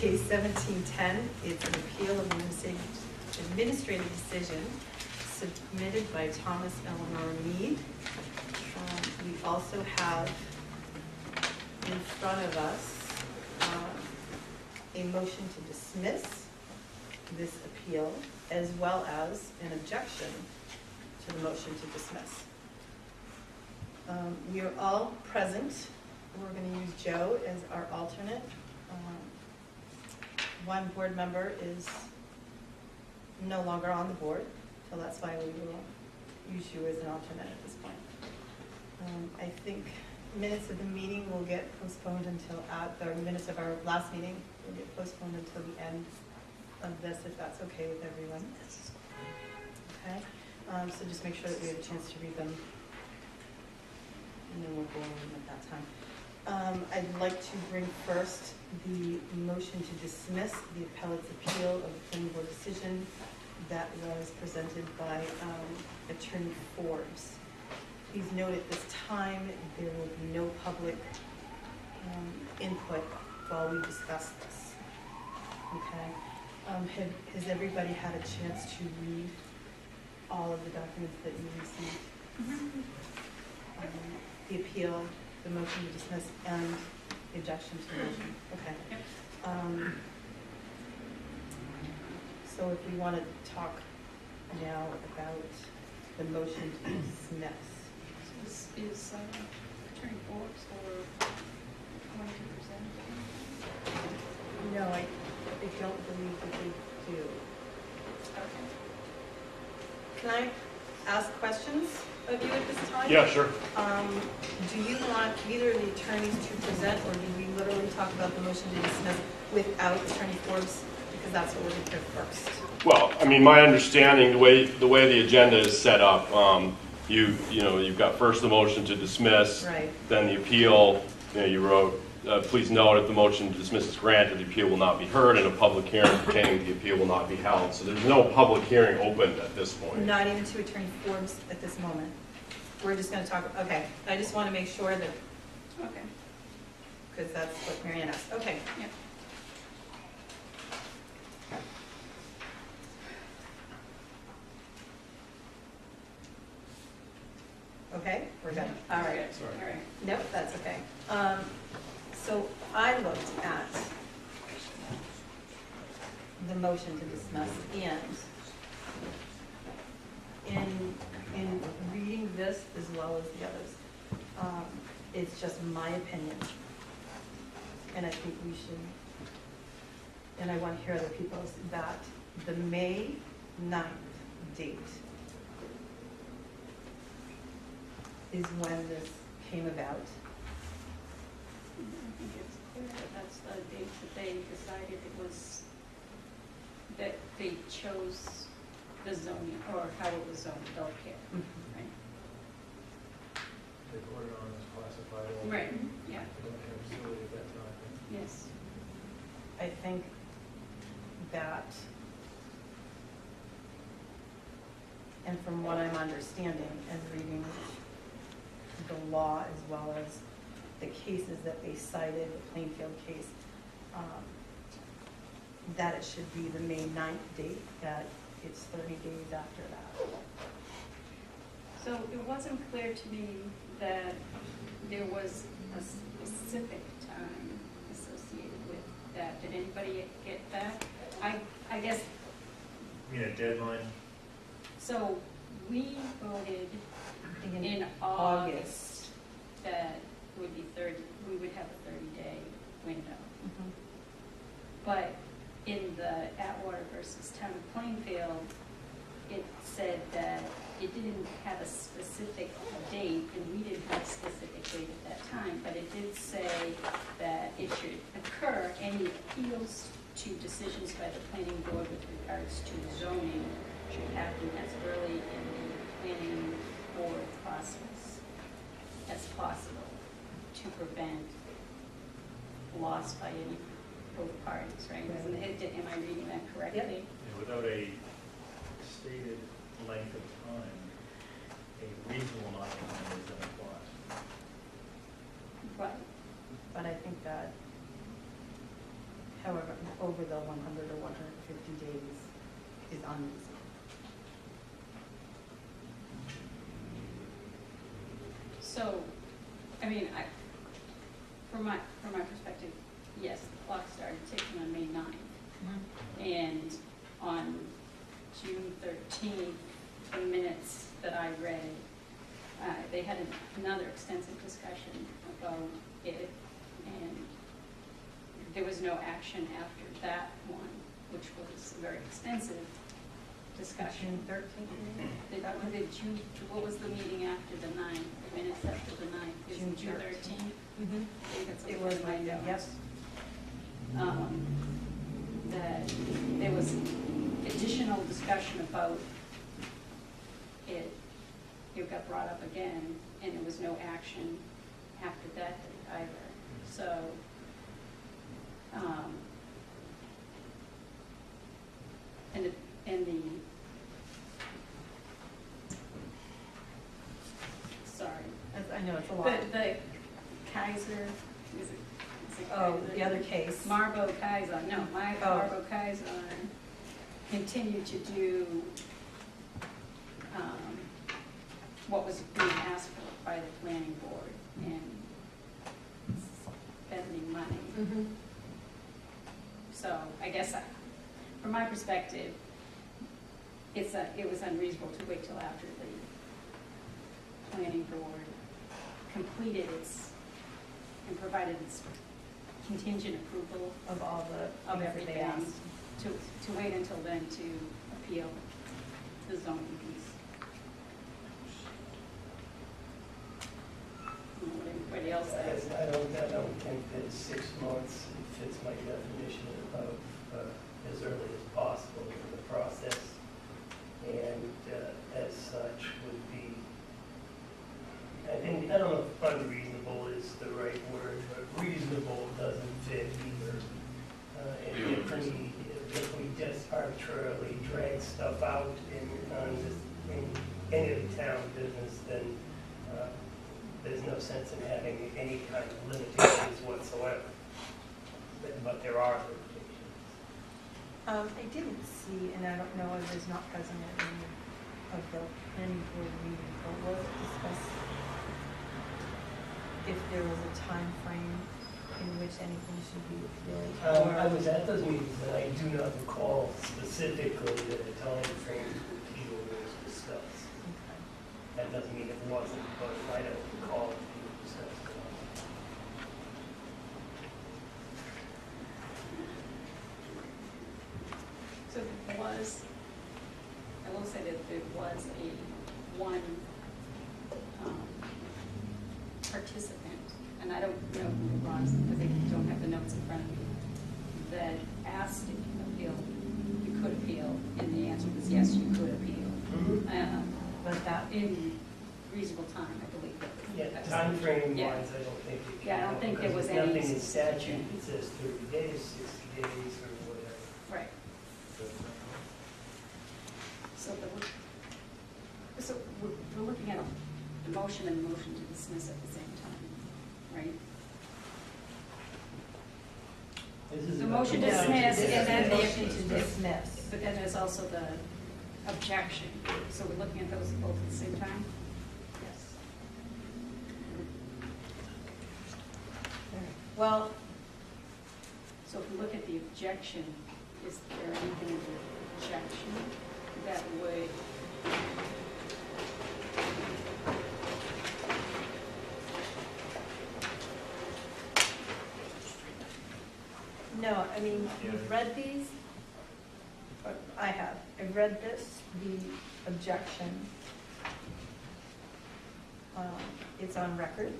case 1710. It's an appeal of an administrative decision submitted by Thomas Eleanor Mead. We also have in front of us a motion to dismiss this appeal, as well as an objection to the motion to dismiss. We are all present. We're going to use Joe as our alternate. One board member is no longer on the board, so that's why we will use you as an alternate at this point. I think minutes of the meeting will get postponed until the minutes of our last meeting will get postponed until the end of this, if that's okay with everyone. Okay, so just make sure that we have a chance to read them, and then we'll go over them at that time. I'd like to bring first the motion to dismiss the appellate's appeal of the planning board decision that was presented by Attorney Forbes. Please note at this time there will be no public input while we discuss this. Okay. Has everybody had a chance to read all of the documents that you received? Mm-hmm. The appeal, the motion to dismiss, and the objection to the motion. Okay. So if we want to talk now about the motion to dismiss. Is Attorney Forbes or going to present it? No, I don't believe that they do. Okay. Can I ask questions of you at this time? Yeah, sure. Do you want either of the attorneys to present, or do we literally talk about the motion to dismiss without Attorney Forbes? Because that's what we're going to do first. Well, I mean, my understanding, the way the agenda is set up, you've got first the motion to dismiss, Right. Then the appeal. You wrote, please note if the motion to dismiss is granted, the appeal will not be heard, and a public hearing pertaining to the appeal will not be held. So there's no public hearing opened at this point. Not even to Attorney Forbes at this moment. We're just going to talk. Okay. I just want to make sure that. Okay. Because that's what Marianne asked. Okay. Yeah. Okay, we're good. All right. Sorry. All right. Nope, that's okay. So I looked at the motion to dismiss, and in reading this as well as the others, it's just my opinion, and I think we should, and I want to hear other people's, that the May 9th date is when this came about. I think it's clear that that's the date that they decided it was, that they chose the zoning, or how it was zoned, adult care, right? They put it on as classified. Right, yeah, Facility at that time. yes. I think that, and from what I'm understanding and reading the law as well as the cases that they cited, the Plainfield case, that it should be the May 9th date, that it's 30 days after that. So it wasn't clear to me that there was a specific time associated with that. Did anybody get that? I guess, You mean a deadline? so we voted in August that would be we would have a 30-day window. Mhm. But in the Atwater versus Town of Plainfield, it said that it didn't have a specific date, and we didn't have a specific date at that time, but it did say that it should occur, any appeals to decisions by the planning board with regards to zoning should happen as early in the planning board process as possible to prevent loss by any both parties, right? Am I reading that correctly? Yeah, without a stated length of time, a reasonable amount of time is then applies. Right. But I think that However, over the 100 or 150 days is unreasonable. So, I mean, from my perspective, yes, the clock started ticking on May 9th. And on June 13th, the minutes that I read, they had another extensive discussion about it, and there was no action after that one, which was a very extensive discussion. June 13th? What was the meeting after the 9th, the minutes after the 9th? Is it June 13th? Mm-hmm. I think that's It what was my my, notes. yes. That there was additional discussion about it. It got brought up again, and there was no action after that either. So, and the sorry. I know, it's a lot. The Kaiser, is it Oh, Kaiser? the other case. Marbo Kaiser, no, Marbo Kaiser continued to do what was being asked for by the planning board and spending money. Mm-hmm. So I guess from my perspective, it was unreasonable to wait till after the planning board completed and provided its contingent approval Of all the of things that they everything, asked. to wait until then to appeal the zoning piece. I don't know what anybody else says. I don't think that 6 months fits my definition of as early as possible in the process. And as such would be, I don't know if unreasonable is the right word, but reasonable doesn't fit either. And if we just arbitrarily drag stuff out in any of the town business, then there's no sense in having any kind of limitations whatsoever. But there are limitations. I didn't see, and I don't know if it's not present at any of the planning board meetings, but was it discussed if there was a time frame in which anything should be appealed? I was at those meetings, and I do not recall specifically that a time frame to appeal was discussed. Okay. That doesn't mean it wasn't, but I don't recall it being discussed. So there was, I will say that there was one participant, and I don't know who it was because I don't have the notes in front of me, that asked if you could appeal, and the answer was yes, you could appeal. But that, In reasonable time, I believe. Yeah, time frame Yeah. wise, I don't think it can. Yeah, I don't think there because was there's any nothing in statute specific- that says 30 days, 60 days, or whatever. Right. So we're looking at the motion and the motion to dismiss at the same time, right? This is The about motion to motion dismiss, to and then the dismiss. motion to dismiss. But then there's also the objection, so we're looking at those both at the same time? Yes. Well, So if we look at the objection, is there anything in the objection that would no, I mean, you've read these? Or I have. I've read this, the objection. It's on record.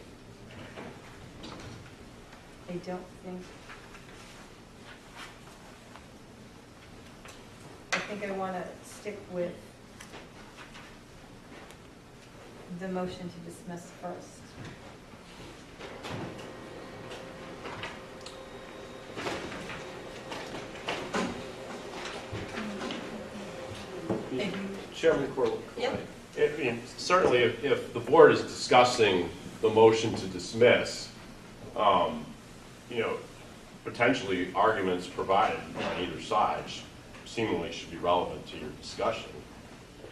I don't think, I want to stick with the motion to dismiss first. If you- Chairman Corley. Yep. I mean, certainly, if the board is discussing the motion to dismiss, you know, potentially arguments provided on either side seemingly should be relevant to your discussion.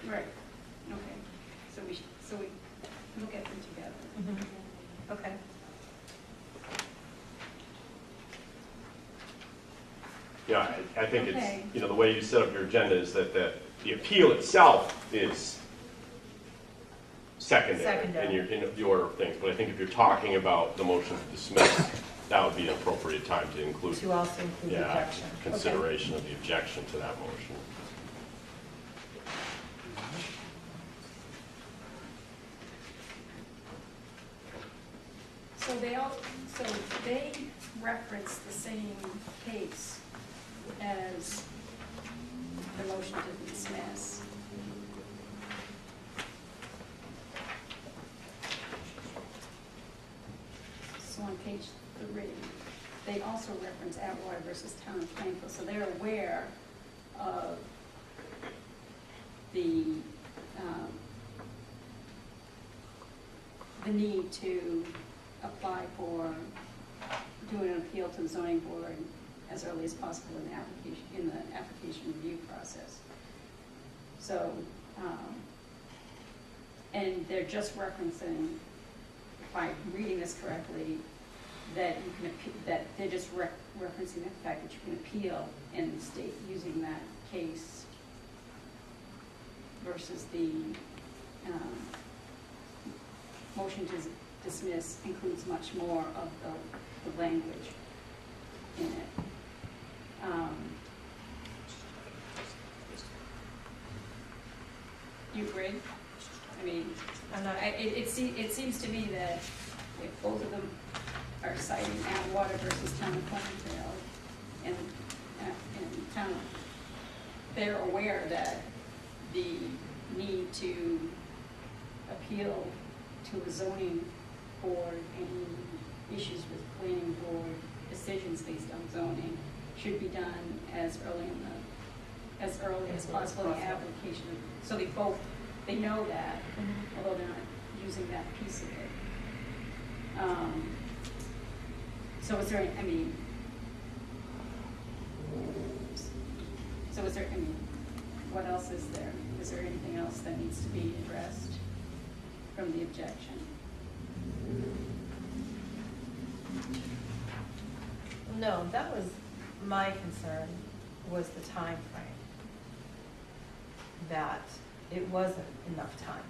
Right, okay. So we look at them together. Mm-hmm. Okay. Yeah, I think Okay. it's, the way you set up your agenda is that the appeal itself is secondary in the order of things. But I think if you're talking about the motion to dismiss, that would be an appropriate time to include. To also include the objection. Okay. Consideration of the objection to that motion. So they reference the same case as the motion to dismiss. So on page 3, they also reference Atwater versus Town of Plainfield, so they're aware of the need to apply for, do an appeal to the zoning board as early as possible in the application review process. So, and they're just referencing, if I'm reading this correctly, that you can that they're just referencing the fact that you can appeal in the state using that case versus the motion to dismiss includes much more of the language in it. You agree? I mean, it seems to me that if both of them are citing Atwater versus Town of Plainfield and Town, they're aware that the need to appeal to a zoning board any issues with planning board decisions based on zoning should be done as early as possible in the application. So they know that, although they're not using that piece of it. So is there, what else is there? Is there anything else that needs to be addressed from the objection? No, that was my concern, was the time frame. That it wasn't enough time.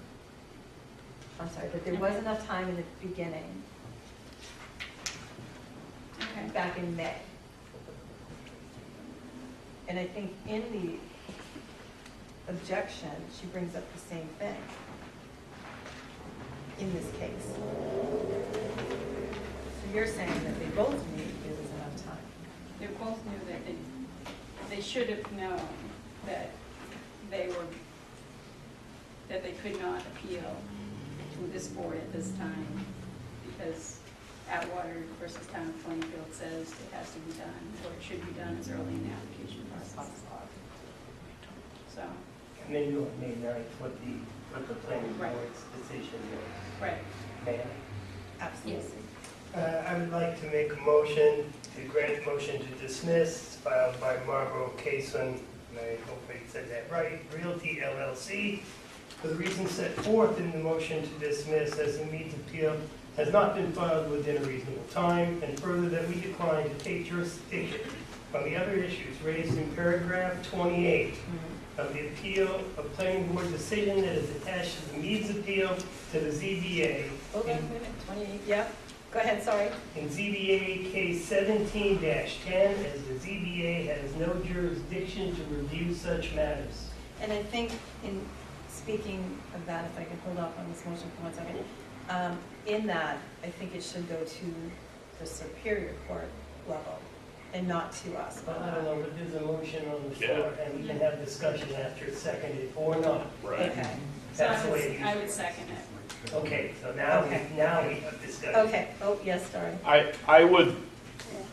I'm sorry, that there was enough time in the beginning, back in May. And I think in the objection, she brings up the same thing in this case. So you're saying that they both knew there was enough time. They both knew that they should have known that they could not appeal to this board at this time because Atwater versus Town of Plainfield says it has to be done, or it should be done as early in the application process. So. And then you on May 9th, what the planning board's decision was. Right. May I? Absolutely. Yes. I would like to make a motion to grant motion to dismiss filed by Marlboro Cason, and I hope I said that right, Realty LLC, for the reasons set forth in the motion to dismiss as the means appeal has not been filed within a reasonable time, and further that we decline to take jurisdiction on the other issues raised in paragraph 28 of the appeal of planning board decision that is attached to the means appeal to the ZBA. Okay, wait a minute, 28, yep. Go ahead, sorry. In ZBA case 17-10, as the ZBA has no jurisdiction to review such matters. And I think in speaking of that, if I could hold off on this motion for 1 second, in that, I think it should go to the Superior Court level and not to us. But I don't know, but there's a motion on the floor, and we can have discussion after it's seconded or not. Right. Okay, That's the way it I is. would second it. Okay, so now Okay. we have discussion. okay, oh, yes, sorry. I would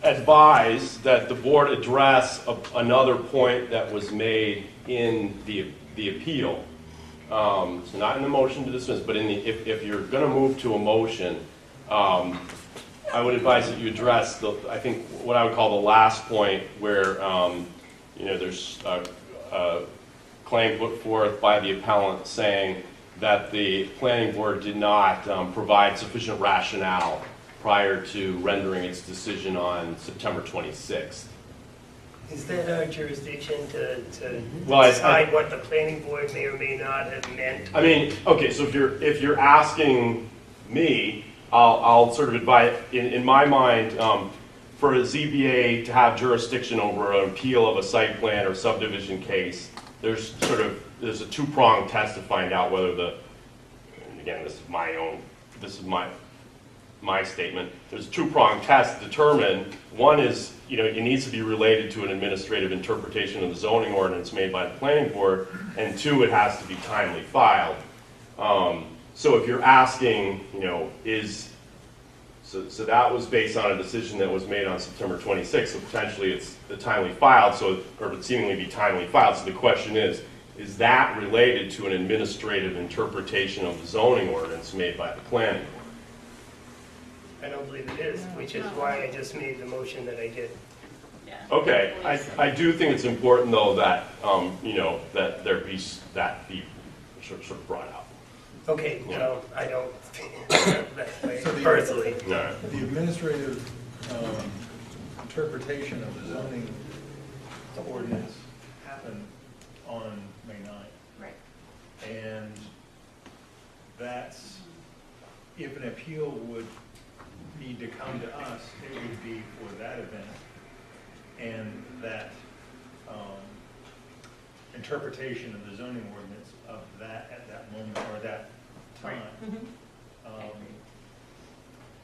advise that the board address another point that was made in the appeal. So not in the motion to dismiss, but in the, if you're going to move to a motion, I would advise that you address I think what I would call the last point where, there's a claim put forth by the appellant saying that the planning board did not provide sufficient rationale prior to rendering its decision on September 26th. Is that our jurisdiction to Well, I- decide what the planning board may or may not have meant? I mean, okay, so if you're asking me, I'll sort of advise, in my mind, for a ZBA to have jurisdiction over an appeal of a site plan or subdivision case, there's a two-pronged test to find out whether and again, this is my statement. There's a two-pronged test to determine. One is, it needs to be related to an administrative interpretation of the zoning ordinance made by the planning board, and two, it has to be timely filed. So if you're asking, so that was based on a decision that was made on September 26th, so potentially it's the timely filed, or it would seemingly be timely filed. So the question is that related to an administrative interpretation of the zoning ordinance made by the planning board? I don't believe it is, which is why I just made the motion that I did. Yeah. Okay, I do think it's important though that, that that be sort of brought out. Okay, Yeah. well, I don't think that way personally. No. The administrative interpretation of the zoning ordinance happened on May 9th. Right. And that's, if an appeal would need to come to us, it would be for that event. And that interpretation of the zoning ordinance of that at that moment or that time.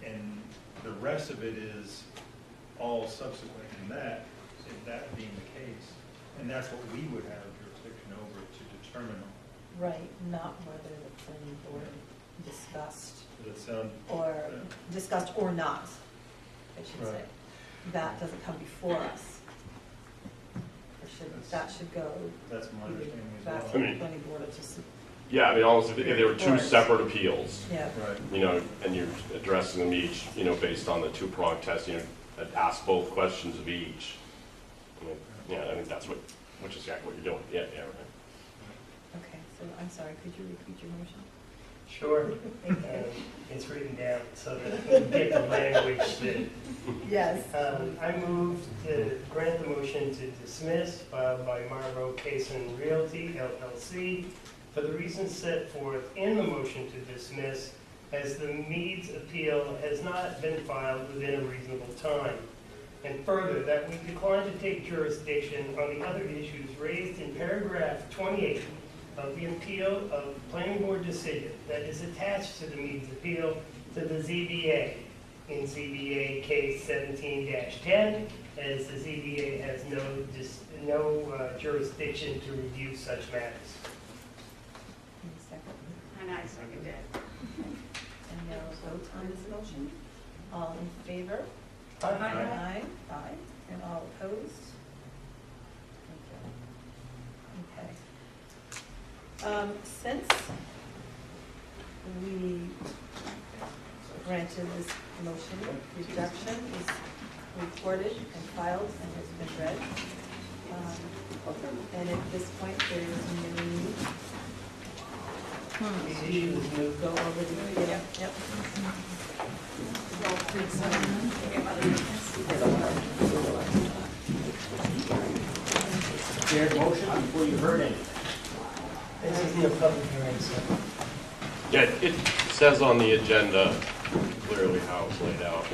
And the rest of it is all subsequent to that, if that being the case. And that's what we would have jurisdiction over to determine. Right, not whether the planning board discussed Does it sound? or not, I should say. Right. That doesn't come before us. That should go That's my either understanding as back well. to I the mean- planning board or just, Yeah, I mean, almost if there were two Course. separate appeals, yeah. Right. and you're addressing them each, based on the two-pronged test, ask both questions of each. I mean, yeah, I think that's which is exactly what you're doing. Yeah, right. Okay, so I'm sorry, could you repeat your motion? Sure. It's written down so that we get the language that Yes. I move to grant the motion to dismiss filed by Marlboro Cason Realty LLC for the reasons set forth in the motion to dismiss, as the Meads appeal has not been filed within a reasonable time. And further, that we decline to take jurisdiction on the other issues raised in paragraph 28 of the appeal of planning board decision that is attached to the Meads appeal to the ZBA in ZBA case 17-10, as the ZBA has no jurisdiction to review such matters. Second. And I second it. And now vote on this motion. All in favor? Aye. Aye. Aye. And all opposed? Thank you. Okay. Since we granted this motion, rejection is recorded and filed and has been read. And at this point, there is no need The issue is moved. to go over the appeal. Yep. Shared motion before you heard any. This isn't a public hearing, so. Yeah, it says on the agenda clearly how it's laid out.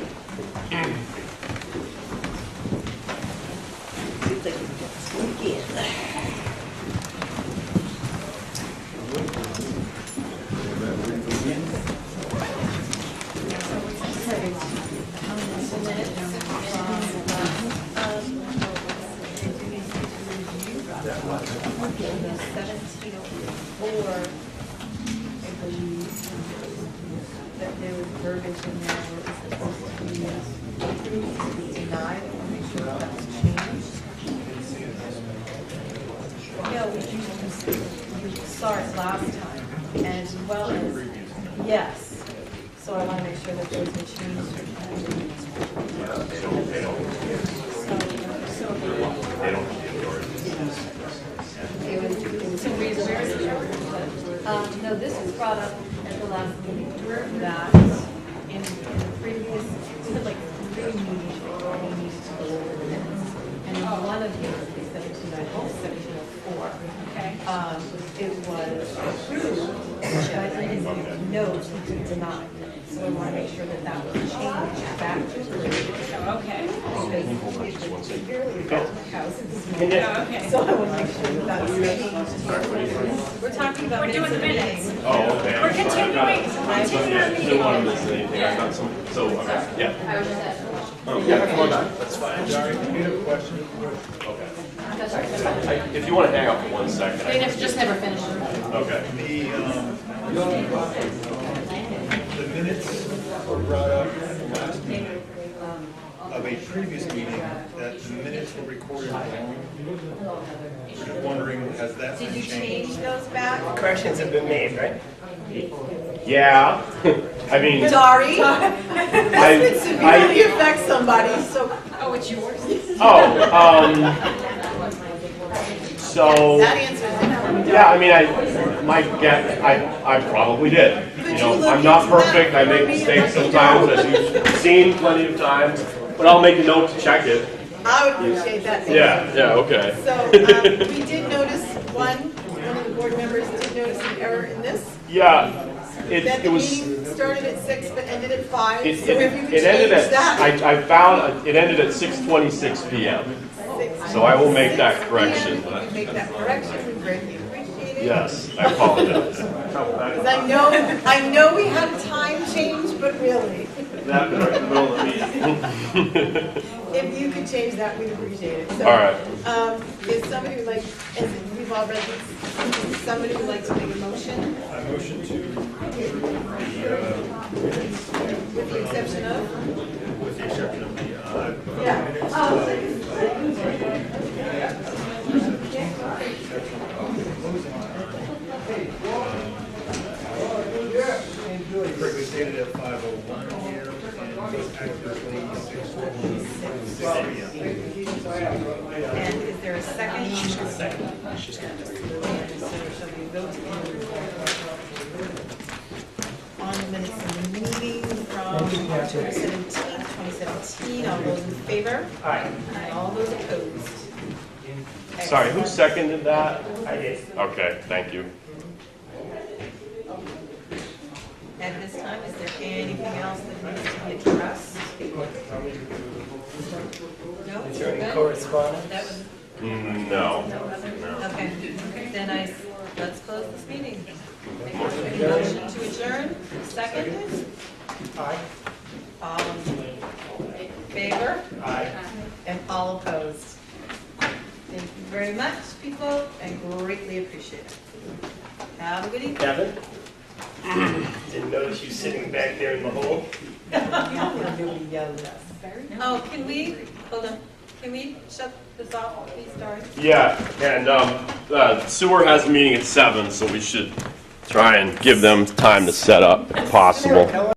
I believe that there was verbiage in there where it was supposed to be approved to be denied. I want to make sure that that's changed. Yeah, you saw it last time, as well as, yes. So So I want to make sure that those were changed. They don't need No, this was brought up at the last meeting, that in the previous, we had like 3 meetings where we needed to go over the minutes. And in one of these, they 1704, Okay. it was approved, but in the notes, we could deny. So I want to make sure that that was changed back to approved. Okay. Because it's severely affected the house in this Oh, meeting. okay. So I want to make sure that that's changed. We're talking about We're doing the minutes minutes. of Oh, okay. We're continuing. Yeah, didn't want to miss anything. I got some, so, okay, yeah. Yeah, come on back. That's fine. Sorry, you have a question? Okay. If you want to hang out for 1 second. Just never finished. Okay. The minutes were brought up at the last meeting of a previous meeting, that the minutes were recorded wrong. Just wondering, has that Did been you change changed? those back? Corrections have been made, right? Yeah, I mean, Sorry. I- This would severely affect somebody, so. Oh, it's yours? So, That answers it for me. yeah, I mean, my guess, I probably did. You know, you look I'm not into that perfect, I for make me and mistakes let me sometimes, know? as you've seen plenty of times, but I'll make a note to check it. I would appreciate that. Thank Yeah, you. yeah, okay. So, we did notice one of the board members did notice an error in this. Yeah, That it the was, meeting started at 6 but ended at 5. it So if you could ended change at, that. I found, it ended at 6:26 PM. So I will make that 6 p.m. correction. If you could make that correction, we greatly appreciate it. Yes, I apologize. Because I know we had a time change, but really, That right in the middle of the meeting. if you could change that, we'd appreciate it. So, All right. Is somebody who'd like, as we've all read these, somebody would like to make a motion I motion to approve the minutes with the exception of? with the exception of the, Yeah. minutes correctly stated at 5:01 here, and accurately 6:26 p.m. And is there a second? Second. And so shall we vote on the minutes of the meeting from October 17th, 2017? All those in favor? Aye. And all those opposed? Sorry, who seconded that? I did. Okay, thank you. At this time, is there anything else that needs to be addressed? No? Is there any Good? correspondence? That was, No. okay. Then let's close this meeting. Motion to adjourn, seconded? Aye. All in favor? Aye. And all opposed? Thank you very much, people, and greatly appreciate it. Have a good evening. Kevin? Didn't notice you sitting back there in the hole. Nobody yelled at us. Oh, hold on, can we shut this off, please, Dory? Yeah, and sewer has a meeting at 7, so we should try and give them time to set up if possible.